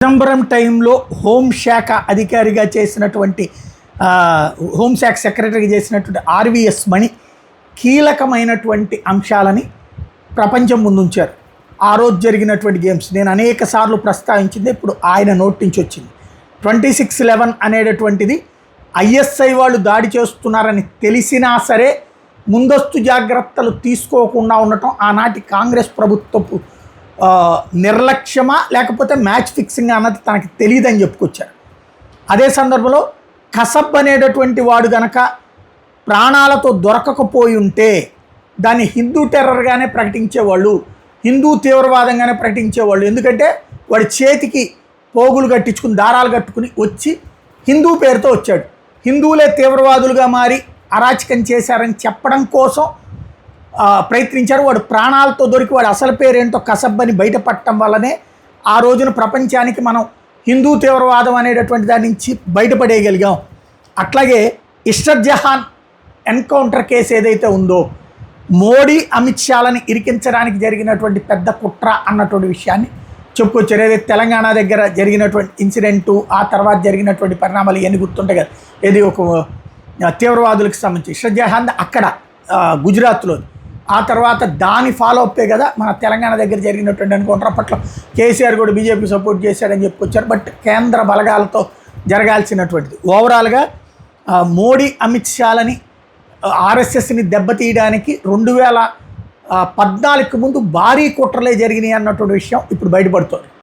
చిదంబరం టైంలో హోంశాఖ అధికారిగా చేసినటువంటి హోంశాఖ సెక్రటరీగా చేసినటువంటి ఆర్వీఎస్ మణి కీలకమైనటువంటి అంశాలని ప్రపంచం ముందుంచారు. ఆ రోజు జరిగినటువంటి గేమ్స్ నేను అనేక సార్లు ప్రస్తావించింది ఇప్పుడు ఆయన నోటి నుంచి వచ్చింది. 26/11 అనేటటువంటిది ఐఎస్ఐ వాళ్ళు దాడి చేస్తున్నారని తెలిసినా సరే ముందస్తు జాగ్రత్తలు తీసుకోకుండా ఉండటం ఆనాటి కాంగ్రెస్ ప్రభుత్వపు నిర్లక్ష్యమా లేకపోతే మ్యాచ్ ఫిక్సింగ్ అన్నది తనకి తెలియదని చెప్పుకొచ్చారు. అదే సందర్భంలో కసబ్ అనేటటువంటి వాడు గనక ప్రాణాలతో దొరకకపోయి ఉంటే దాన్ని హిందూ టెర్రర్గానే ప్రకటించేవాళ్ళు, హిందూ తీవ్రవాదంగానే ప్రకటించేవాళ్ళు. ఎందుకంటే వాడి చేతికి పోగులు కట్టించుకుని దారాలు కట్టుకుని వచ్చి హిందూ పేరుతో వచ్చాడు. హిందువులే తీవ్రవాదులుగా మారి అరాచకం చేశారని చెప్పడం కోసం ప్రయత్నించారు. వాడు ప్రాణాలతో దొరికి వాడు అసలు పేరేంటో కసబ్ అని బయటపడటం వల్లనే ఆ రోజున ప్రపంచానికి మనం హిందూ తీవ్రవాదం అనేటటువంటి దాని నుంచి బయటపడేయగలిగాం. అట్లాగే ఇష్రత్ జహాన్ ఎన్కౌంటర్ కేసు ఏదైతే ఉందో మోడీ అమిత్ షాలని ఇరికించడానికి జరిగినటువంటి పెద్ద కుట్ర అన్నటువంటి విషయాన్ని చెప్పుకొచ్చారు. ఏదైతే తెలంగాణ దగ్గర జరిగినటువంటి ఇన్సిడెంటు ఆ తర్వాత జరిగినటువంటి పరిణామాలు ఇవన్నీ గుర్తుంటాయి కదా. ఏది ఒక తీవ్రవాదులకు సంబంధించి ఇష్రత్ జహాన్ అక్కడ గుజరాత్లో, ఆ తర్వాత దాని ఫాలో అప్పే కదా మన తెలంగాణ దగ్గర జరిగినటువంటి ఎన్కౌంటర్. అప్పట్లో కేసీఆర్ కూడా బీజేపీ సపోర్ట్ చేశాడని చెప్పుకొచ్చారు. బట్ కేంద్ర బలగాలతో జరగాల్సినటువంటిది ఓవరాల్గా మోడీ అమిత్ షాలని ఆర్ఎస్ఎస్ని దెబ్బతీయడానికి 2014 ముందు భారీ కుట్రలే జరిగినాయి అన్నటువంటి విషయం ఇప్పుడు బయటపడుతుంది.